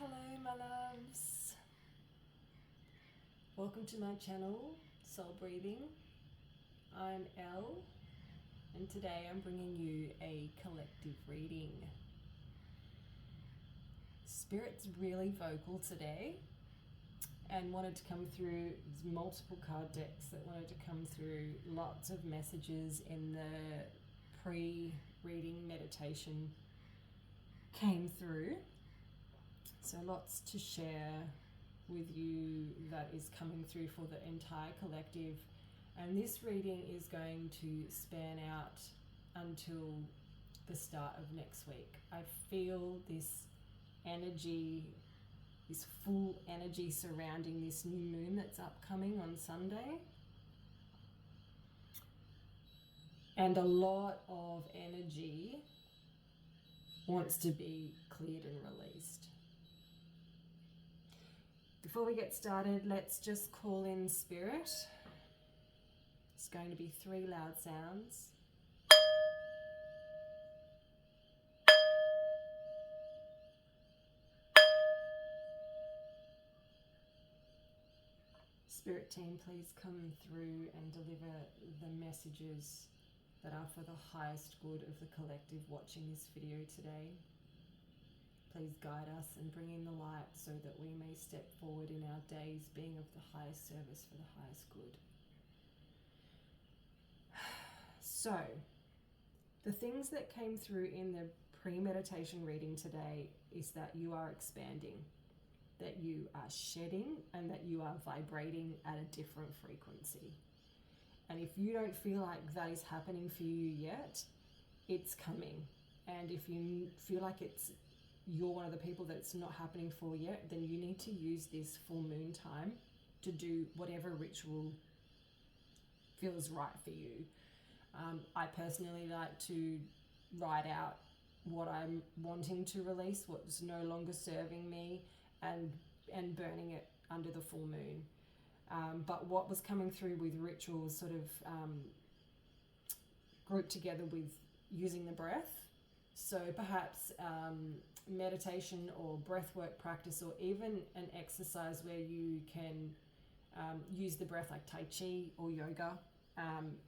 Hello my loves, welcome to my channel Soul Breathing. I'm Elle and today I'm bringing you a collective reading. Spirit's really vocal today and wanted to come through multiple card decks that wanted to come through, lots of messages in the pre-reading meditation came through. So lots to share with you that is coming through for the entire collective. And this reading is going to span out until the start of next week. I feel this energy, this full energy surrounding this new moon that's upcoming on Sunday. And a lot of energy wants to be cleared and released. Before we get started, let's just call in spirit. It's going to be 3 loud sounds. Spirit team, please come through and deliver the messages that are for the highest good of the collective watching this video today. Please guide us and bring in the light so that we may step forward in our days being of the highest service for the highest good. So, the things that came through in the pre-meditation reading today is that you are expanding, that you are shedding, and that you are vibrating at a different frequency. And if you don't feel like that is happening for you yet, it's coming. And if you feel like you're one of the people that's not happening for yet, then you need to use this full moon time to do whatever ritual feels right for you. I personally like to write out what I'm wanting to release, what's no longer serving me, and burning it under the full moon. But what was coming through with rituals sort of grouped together with using the breath. So perhaps meditation or breathwork practice, or even an exercise where you can use the breath like Tai Chi or yoga.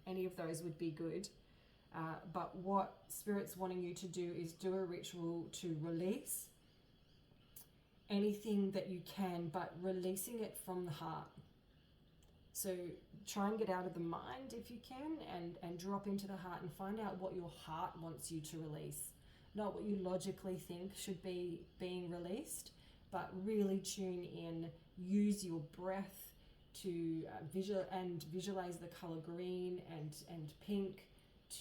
Any of those would be good. But what Spirit's wanting you to do is do a ritual to release anything that you can, but releasing it from the heart. So try and get out of the mind if you can, and drop into the heart and find out what your heart wants you to release. Not what you logically think should be being released, but really tune in, use your breath to visualize the color green and pink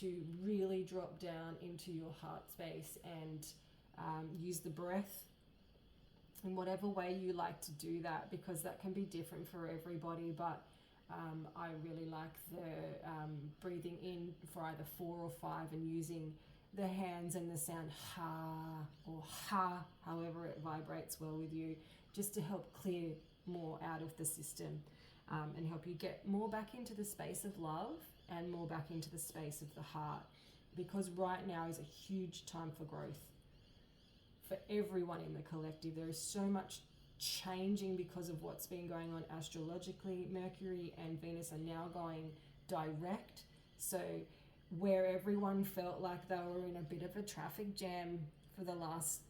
to really drop down into your heart space, and use the breath in whatever way you like to do that, because that can be different for everybody. But I really like the breathing in for either 4 or 5 and using the hands and the sound ha or ha, however it vibrates well with you, just to help clear more out of the system, and help you get more back into the space of love and more back into the space of the heart, because right now is a huge time for growth for everyone in the collective. There is so much changing because of what's been going on astrologically. Mercury and Venus are now going direct, so where everyone felt like they were in a bit of a traffic jam for the last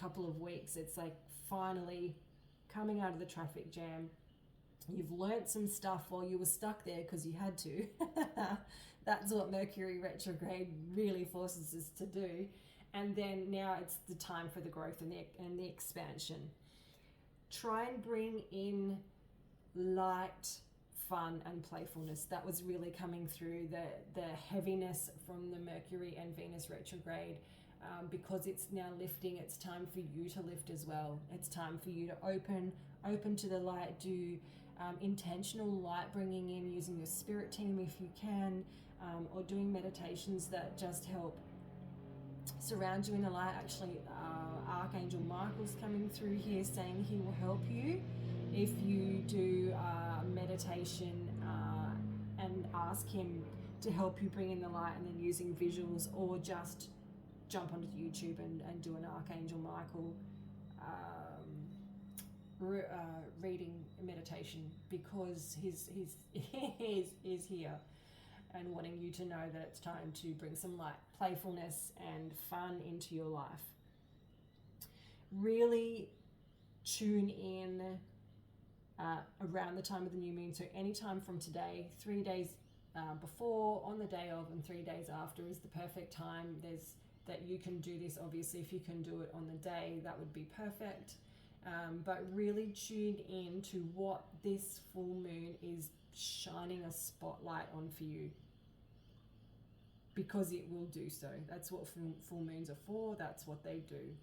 couple of weeks, it's like finally coming out of the traffic jam. You've learnt some stuff while you were stuck there because you had to. That's what Mercury retrograde really forces us to do. And then now it's the time for the growth and the expansion. Try and bring in light, fun and playfulness. That was really coming through the heaviness from the Mercury and Venus retrograde. Because it's now lifting, it's time for you to lift as well. It's time for you to open to the light. Do intentional light bringing in using your spirit team if you can, or doing meditations that just help surround you in the light. Actually, Archangel Michael's coming through here saying he will help you if you do meditation and ask him to help you bring in the light, and then using visuals, or just jump onto YouTube and do an Archangel Michael reading meditation, because he's is here and wanting you to know that it's time to bring some light, playfulness and fun into your life. Really tune in around the time of the new moon. So anytime from today, 3 days before, on the day of, and 3 days after is the perfect time. There's that you can do this. Obviously, if you can do it on the day, that would be perfect. But really tune in to what this full moon is shining a spotlight on for you, because it will do so. That's what full moons are for. That's what they do.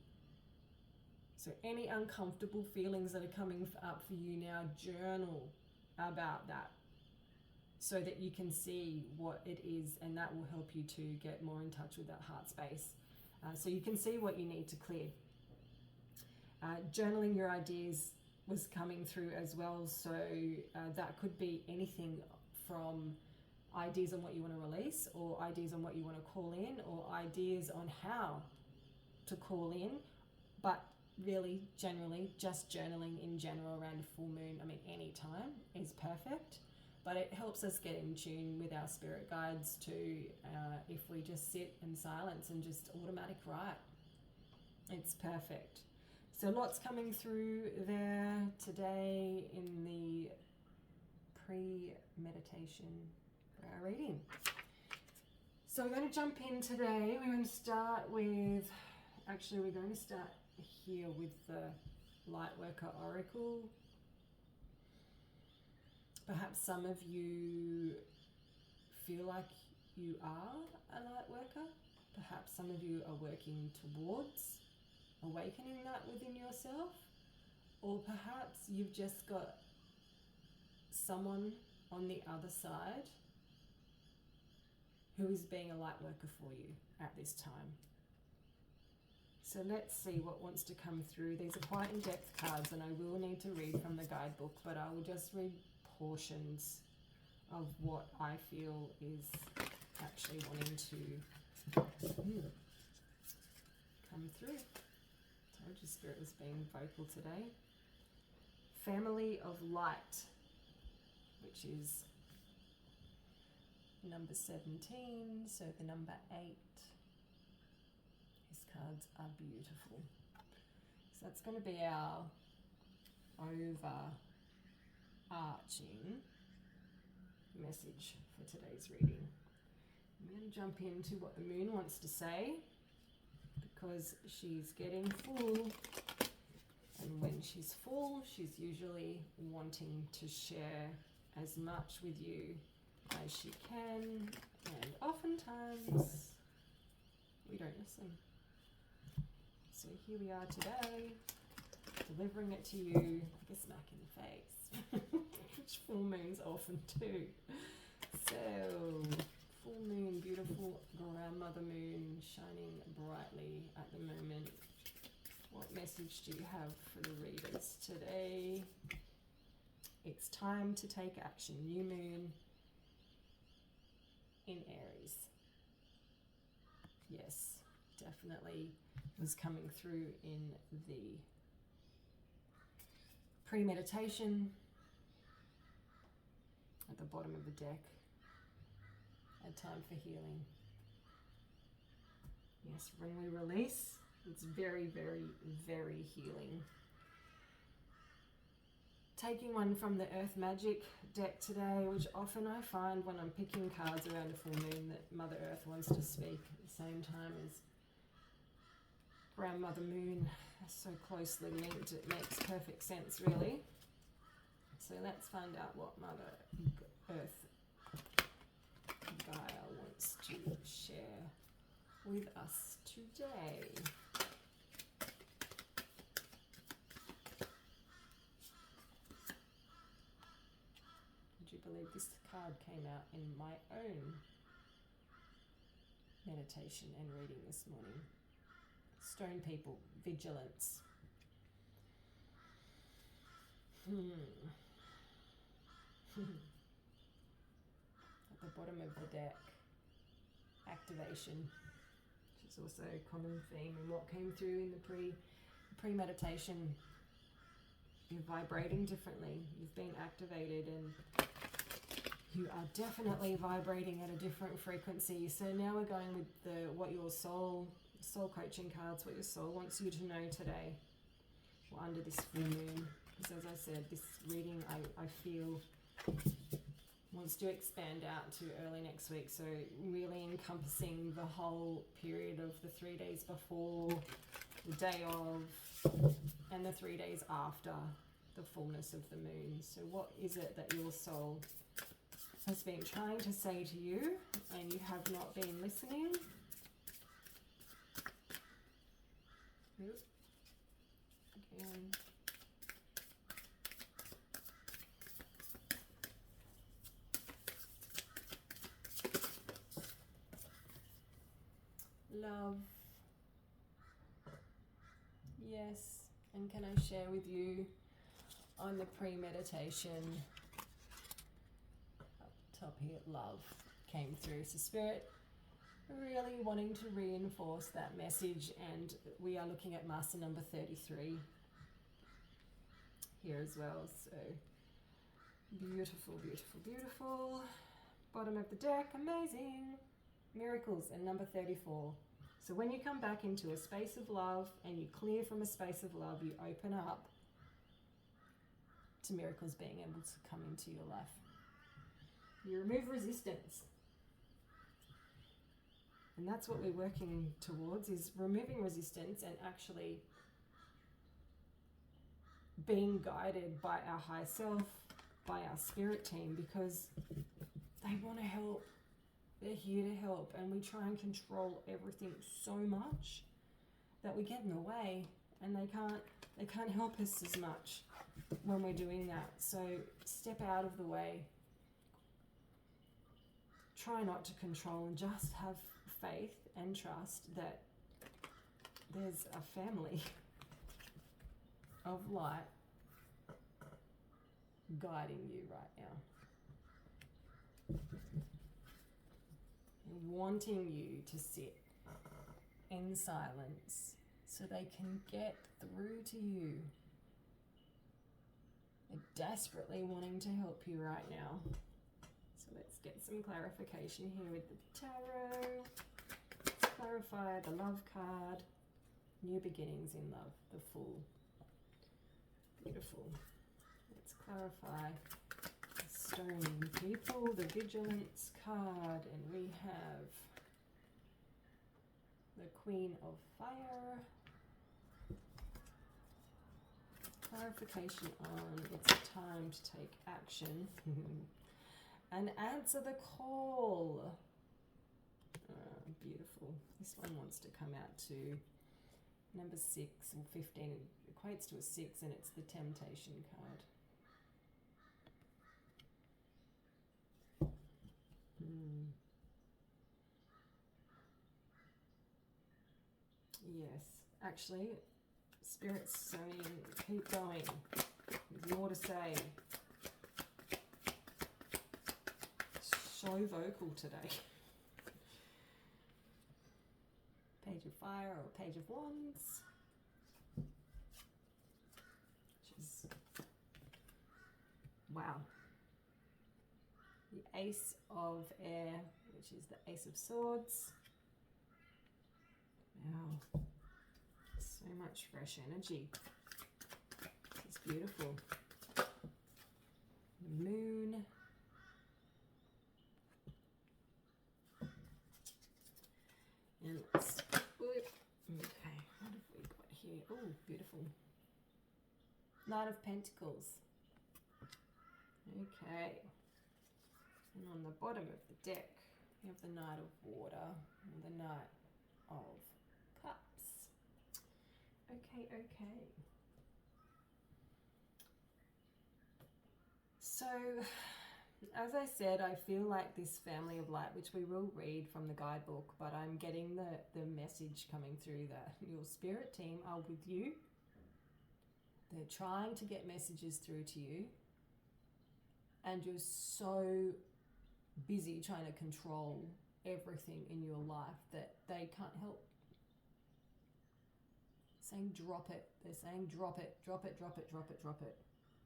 So any uncomfortable feelings that are coming up for you now, journal about that so that you can see what it is, and that will help you to get more in touch with that heart space. So you can see what you need to clear. Journaling your ideas was coming through as well. So that could be anything from ideas on what you want to release, or ideas on what you want to call in, or ideas on how to call in. But really, generally, just journaling in general around a full moon, I mean, any time is perfect. But it helps us get in tune with our spirit guides too, if we just sit in silence and just automatic write. It's perfect. So lots coming through there today in the pre-meditation for our reading. So we're going to jump in today. We're going to start with, actually we're going to start here with the Lightworker Oracle. Perhaps some of you feel like you are a light worker. Perhaps some of you are working towards awakening that within yourself. Or perhaps you've just got someone on the other side who is being a light worker for you at this time. So let's see what wants to come through. These are quite in-depth cards, and I will need to read from the guidebook, but I will just read portions of what I feel is actually wanting to come through. Told you Spirit was being vocal today. Family of Light, which is number 17, so the number 8. These cards are beautiful. So that's going to be our overarching message for today's reading. I'm going to jump into what the moon wants to say, because she's getting full, and when she's full, she's usually wanting to share as much with you as she can, and oftentimes we don't listen. So here we are today, delivering it to you like a smack in the face, which full moons often do. So, full moon, beautiful grandmother moon, shining brightly at the moment. What message do you have for the readers today? It's time to take action. New moon in Aries. Yes, definitely was coming through in the pre-meditation at the bottom of the deck. A time for healing. Yes, when we release, it's very, very, very healing. Taking one from the Earth Magic deck today, which often I find when I'm picking cards around a full moon that Mother Earth wants to speak at the same time as Grandmother Moon, so closely linked, it makes perfect sense, really. So let's find out what Mother Earth Gaia wants to share with us today. Would you believe this card came out in my own meditation and reading this morning? Stone People, Vigilance. At the bottom of the deck, Activation, which is also a common theme in what came through in the pre-meditation. You're vibrating differently. You've been activated, and you are definitely vibrating at a different frequency. So now we're going with what your soul coaching cards, what your soul wants you to know today. Well, under this full moon, because as I said, this reading I feel wants to expand out to early next week. So really encompassing the whole period of the 3 days before, the day of, and the 3 days after the fullness of the moon. So what is it that your soul has been trying to say to you and you have not been listening? Again. Love. Yes. And can I share with you on the pre-meditation up top here, love came through. So Spirit really wanting to reinforce that message, and we are looking at master number 33 here as well. So beautiful, beautiful, beautiful. Bottom of the deck, amazing. Miracles, and number 34. So when you come back into a space of love and you clear from a space of love, you open up to miracles being able to come into your life. You remove resistance. And that's what we're working towards, is removing resistance and actually being guided by our high self, by our spirit team, because they want to help. They're here to help, and we try and control everything so much that we get in the way, and they can't help us as much when we're doing that. So step out of the way. Try not to control, and just have faith and trust that there's a family of light guiding you right now. Wanting you to sit in silence so they can get through to you. They're desperately wanting to help you right now. So let's get some clarification here with the tarot. Let's clarify the love card. New beginnings in love, the Fool. Beautiful. Let's clarify Stone People, the Vigilance card, and we have the Queen of Fire. Clarification on it's time to take action and answer the call. Beautiful. This one wants to come out to number 6 or 15. It equates to a 6, and it's the Temptation card. Yes, actually, Spirit's saying keep going. There's more to say. So vocal today. Page of Fire or Page of Wands. Which is, wow. The Ace of Air, which is the Ace of Swords. Wow, so much fresh energy. It's beautiful. The Moon. And let's, okay, what have we got here? Oh, beautiful. Knight of Pentacles. Okay. And on the bottom of the deck, we have the Knight of Water and the Knight of Cups. Okay. So, as I said, I feel like this family of light, which we will read from the guidebook, but I'm getting the message coming through that your spirit team are with you. They're trying to get messages through to you, and you're so busy trying to control everything in your life that they can't help. saying drop it. They're saying drop it, drop it, drop it, drop it, drop it.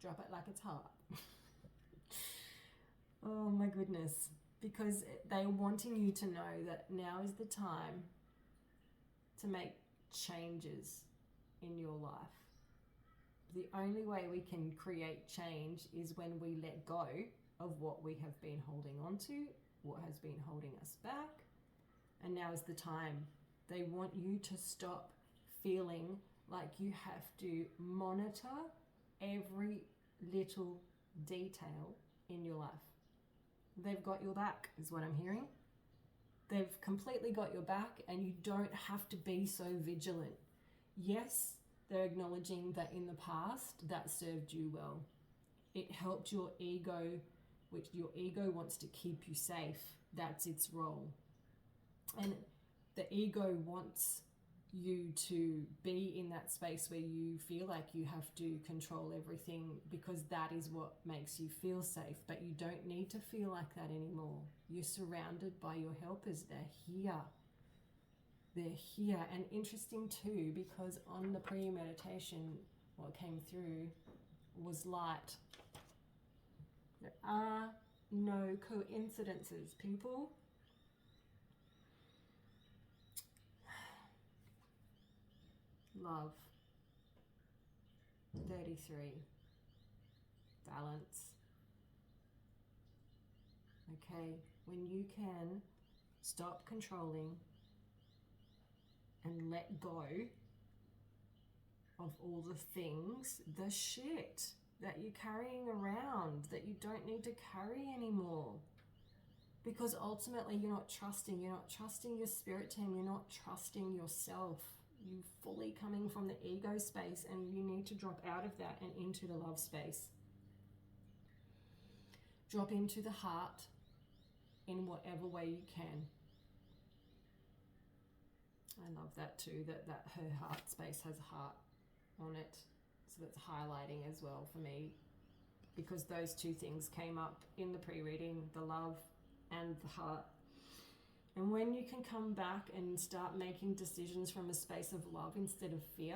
Drop it like it's hot. Oh my goodness. Because they're wanting you to know that now is the time to make changes in your life. The only way we can create change is when we let go of what we have been holding on to, what has been holding us back. And now is the time. They want you to stop feeling like you have to monitor every little detail in your life. They've got your back, is what I'm hearing. They've completely got your back, and you don't have to be so vigilant. Yes, they're acknowledging that in the past that served you well. It helped your ego, which your ego wants to keep you safe. That's its role. And the ego wants you to be in that space where you feel like you have to control everything because that is what makes you feel safe. But you don't need to feel like that anymore. You're surrounded by your helpers. They're here. They're here. And interesting too, because on the pre-meditation, what came through was light. There are no coincidences, people. Love. 33. Balance. Okay, when you can stop controlling and let go of all the things, the shit that you're carrying around that you don't need to carry anymore. Because ultimately you're not trusting your spirit team, you're not trusting yourself. You fully coming from the ego space, and you need to drop out of that and into the love space. Drop into the heart in whatever way you can. I love that too, that her heart space has a heart on it. So that's highlighting as well for me, because those two things came up in the pre-reading, the love and the heart. And when you can come back and start making decisions from a space of love instead of fear,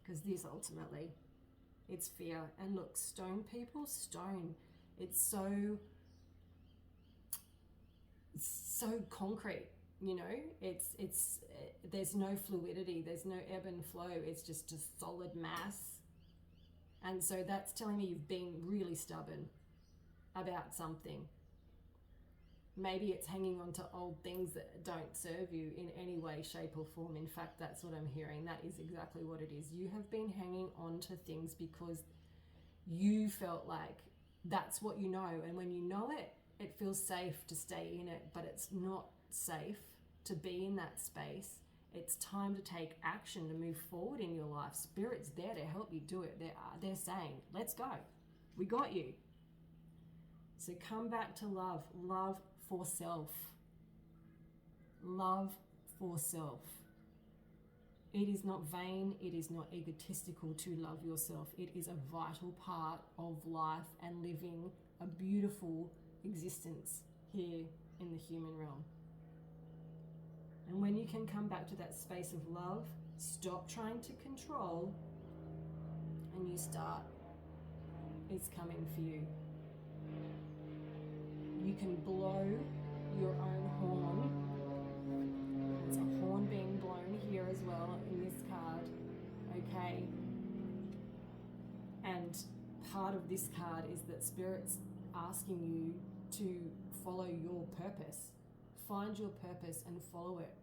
because this ultimately, it's fear. And look, stone people, stone, it's so concrete, you know, it's there's no fluidity, there's no ebb and flow, it's just a solid mass. And so that's telling me you've been really stubborn about something. Maybe it's hanging on to old things that don't serve you in any way, shape or form. In fact, that's what I'm hearing. That is exactly what it is. You have been hanging on to things because you felt like that's what you know. And when you know it, it feels safe to stay in it, but it's not safe to be in that space. It's time to take action to move forward in your life. Spirit's there to help you do it. They're saying, let's go. We got you. So come back to love. Love for self. Love for self. It is not vain. It is not egotistical to love yourself. It is a vital part of life and living a beautiful existence here in the human realm. And when you can come back to that space of love, stop trying to control, and you start, it's coming for you. You can blow your own horn. There's a horn being blown here as well in this card, okay? And part of this card is that Spirit's asking you to follow your purpose. Find your purpose and follow it.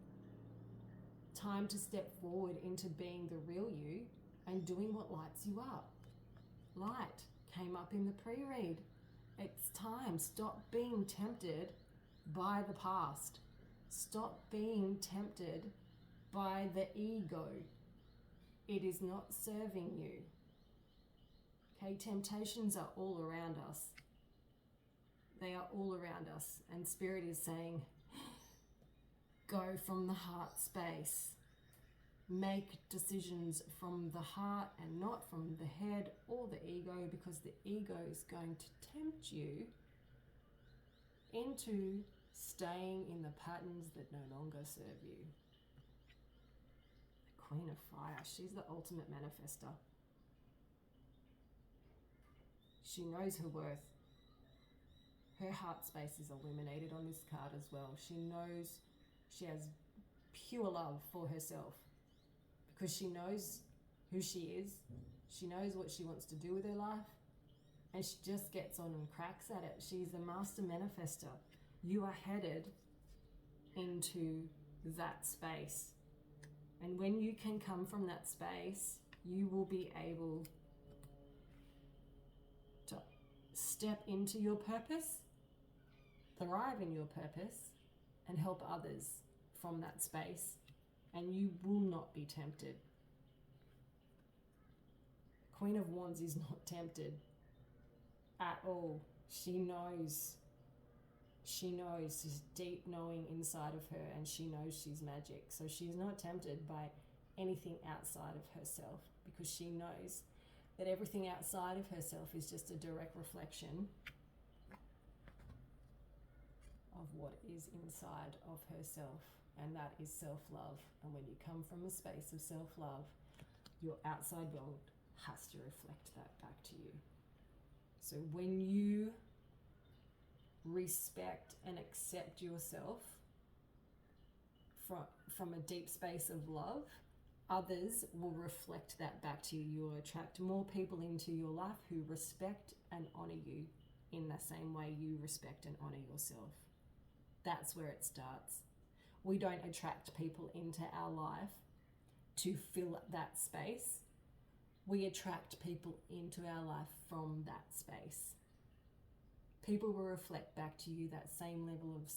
Time to step forward into being the real you and doing what lights you up. Light came up in the pre-read. It's time. Stop being tempted by the past. Stop being tempted by the ego. It is not serving you. Okay, temptations are all around us. They are all around us. And Spirit is saying, go from the heart space. Make decisions from the heart and not from the head or the ego, because the ego is going to tempt you into staying in the patterns that no longer serve you. Queen of Fire. She's the ultimate manifester. She knows her worth. Her heart space is illuminated on this card as well. She knows she has pure love for herself because she knows who she is. She knows what she wants to do with her life, and she just gets on and cracks at it. She's a master manifester. You are headed into that space. And when you can come from that space, you will be able to step into your purpose, thrive in your purpose, and help others from that space. And you will not be tempted. Queen of Wands is not tempted at all. She knows. She knows. She's deep knowing inside of her, and she knows she's magic. So she's not tempted by anything outside of herself because she knows that everything outside of herself is just a direct reflection of what is inside of herself, and that is self-love. And when you come from a space of self-love, your outside world has to reflect that back to you. So when you respect and accept yourself from a deep space of love, others will reflect that back to you. You'll attract more people into your life who respect and honor you in the same way you respect and honor yourself. That's where it starts. We don't attract people into our life to fill that space. We attract people into our life from that space. People will reflect back to you that same level of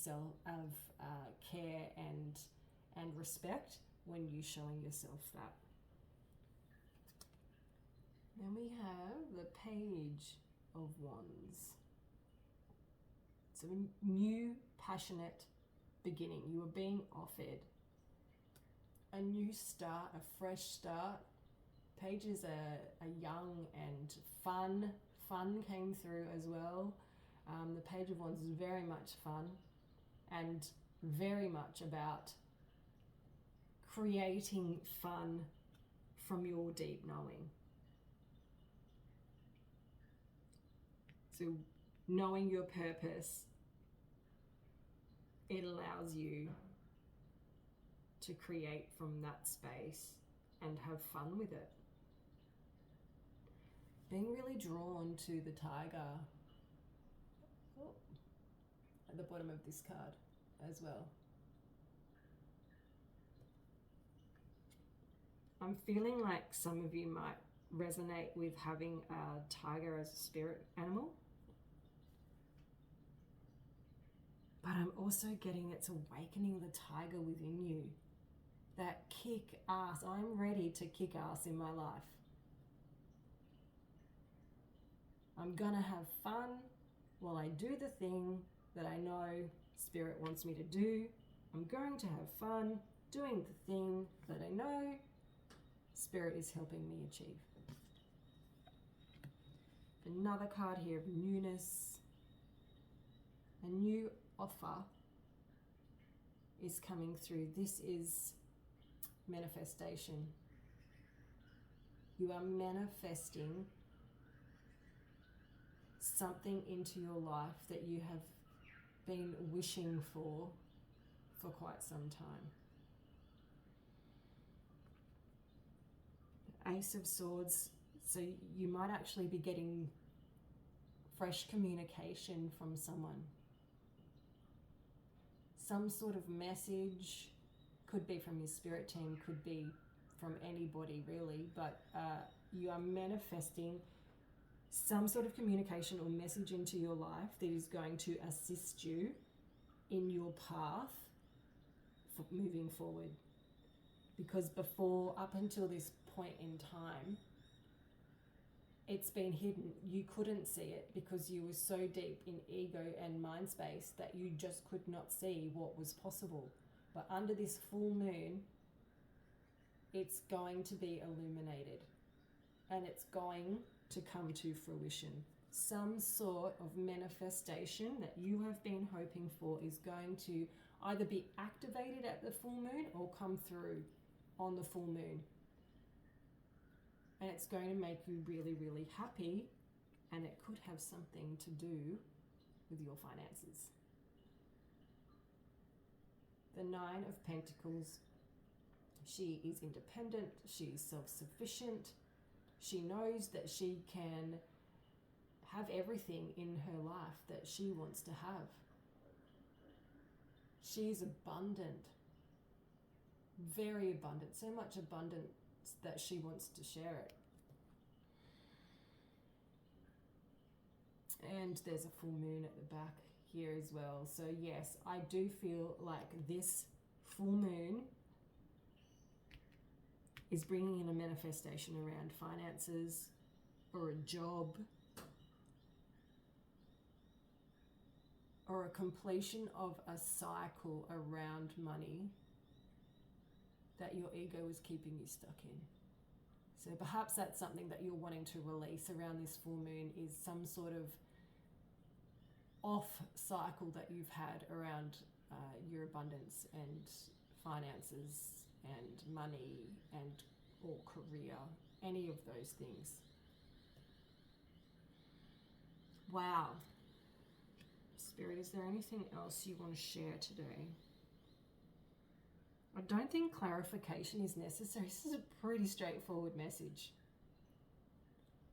care and respect when you're showing yourself that. Then we have the Page of Wands. It's a new, passionate beginning. You are being offered a new start, a fresh start. Page is a young and fun. Fun came through as well. The Page of Wands is very much fun and very much about creating fun from your deep knowing. So knowing your purpose, it allows you to create from that space and have fun with it. Being really drawn to the tiger at the bottom of this card as well. I'm feeling like some of you might resonate with having a tiger as a spirit animal. But I'm also getting it's awakening the tiger within you. That kick ass. I'm ready to kick ass in my life. I'm gonna have fun while I do the thing that I know Spirit wants me to do. I'm going to have fun doing the thing that I know Spirit is helping me achieve. Another card here of newness. A new offer is coming through. This is manifestation. You are manifesting something into your life that you have been wishing for quite some time. Ace of Swords, so you might actually be getting fresh communication from someone. Some sort of message, could be from your spirit team, could be from anybody really, but you are manifesting some sort of communication or message into your life that is going to assist you in your path for moving forward. Because before, up until this point in time, it's been hidden. You couldn't see it because you were so deep in ego and mind space that you just could not see what was possible. But under this full moon, it's going to be illuminated and it's going to come to fruition. Some sort of manifestation that you have been hoping for is going to either be activated at the full moon or come through on the full moon. And it's going to make you really, really happy, and it could have something to do with your finances. The Nine of Pentacles. She is independent, she's self-sufficient, she knows that she can have everything in her life that she wants to have. She's abundant, very abundant, so much abundance that she wants to share it. And there's a full moon at the back here as well. So yes, I do feel like this full moon is bringing in a manifestation around finances or a job or a completion of a cycle around money that your ego is keeping you stuck in. So perhaps that's something that you're wanting to release around this full moon, is some sort of off cycle that you've had around your abundance and finances and money and or career, any of those things. Wow. Spirit, is there anything else you want to share today? I don't think clarification is necessary. This is a pretty straightforward message.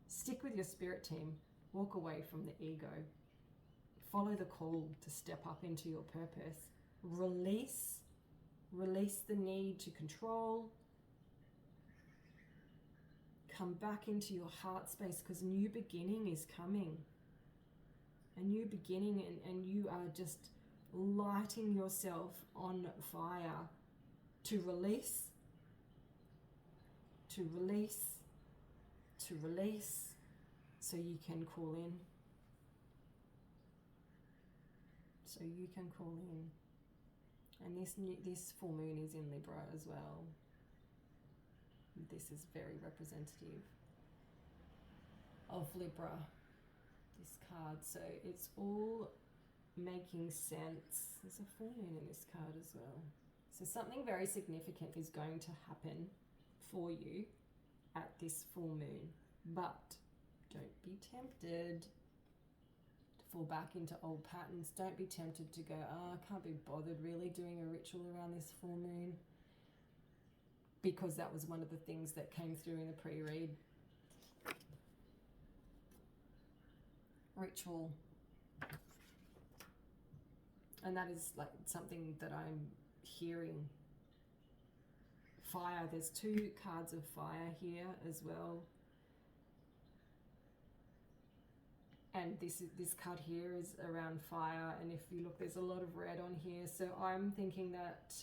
Stick with your spirit team. Walk away from the ego. Follow the call to step up into your purpose. Release the need to control. Come back into your heart space, because a new beginning is coming. A new beginning, and you are just lighting yourself on fire to release, so you can call in. So you can call in. And this full moon is in Libra as well. This is very representative of Libra, this card. So it's all making sense. There's a full moon in this card as well. So something very significant is going to happen for you at this full moon. But don't be tempted to fall back into old patterns. Don't be tempted to go, I can't be bothered really doing a ritual around this full moon, because that was one of the things that came through in the pre-read. Ritual. And that is like something that I'm hearing. Fire. There's two cards of fire here as well. And this card here is around fire. And if you look, there's a lot of red on here. So I'm thinking that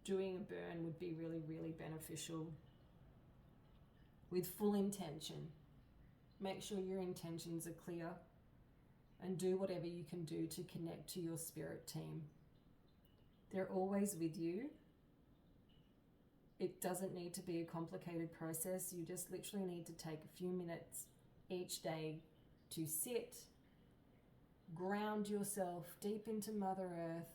doing a burn would be really, really beneficial with full intention. Make sure your intentions are clear and do whatever you can do to connect to your spirit team. They're always with you. It doesn't need to be a complicated process. You just literally need to take a few minutes each day to sit, ground yourself deep into Mother Earth,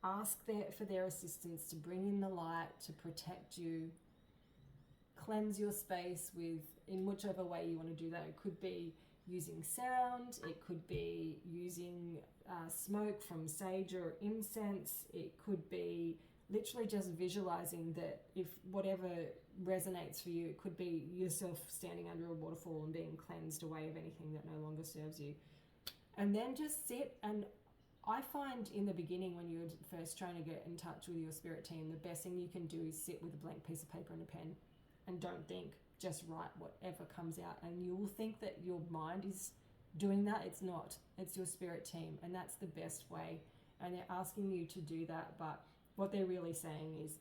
ask for their assistance to bring in the light, to protect you, cleanse your space in whichever way you want to do that. It could be using sound, it could be using smoke from sage or incense, it could be literally just visualizing that, if whatever resonates for you. It could be yourself standing under a waterfall and being cleansed away of anything that no longer serves you. And then just sit. And I find in the beginning, when you're first trying to get in touch with your spirit team, the best thing you can do is sit with a blank piece of paper and a pen and don't think, just write whatever comes out. And you will think that your mind is doing that. It's not. It's your spirit team, and that's the best way. And they're asking you to do that, but what they're really saying is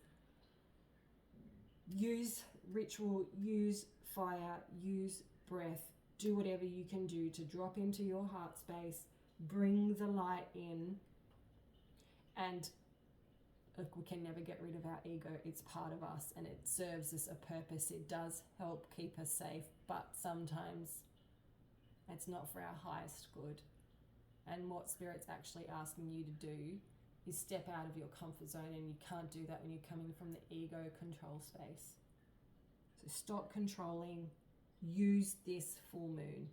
use ritual, use fire, use breath, do whatever you can do to drop into your heart space, bring the light in. And look, we can never get rid of our ego. It's part of us and it serves us a purpose. It does help keep us safe, but sometimes it's not for our highest good. And what Spirit's actually asking you to do is step out of your comfort zone, and you can't do that when you're coming from the ego control space. So stop controlling. Use this full moon.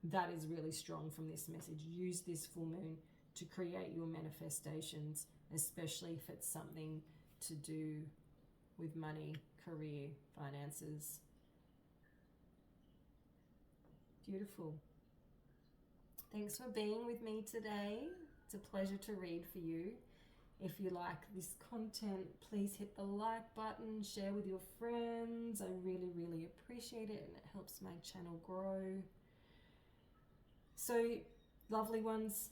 That is really strong from this message. Use this full moon to create your manifestations, especially if it's something to do with money, career, finances. Beautiful. Thanks for being with me today. It's a pleasure to read for you. If you like this content, please hit the like button, share with your friends. I really, really appreciate it, and it helps my channel grow. So, lovely ones,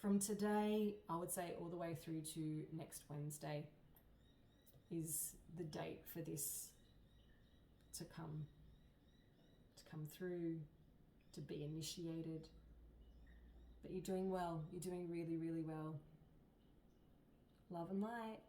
from today, I would say all the way through to next Wednesday is the date for this to come through, to be initiated. But you're doing well. You're doing really, really well. Love and light.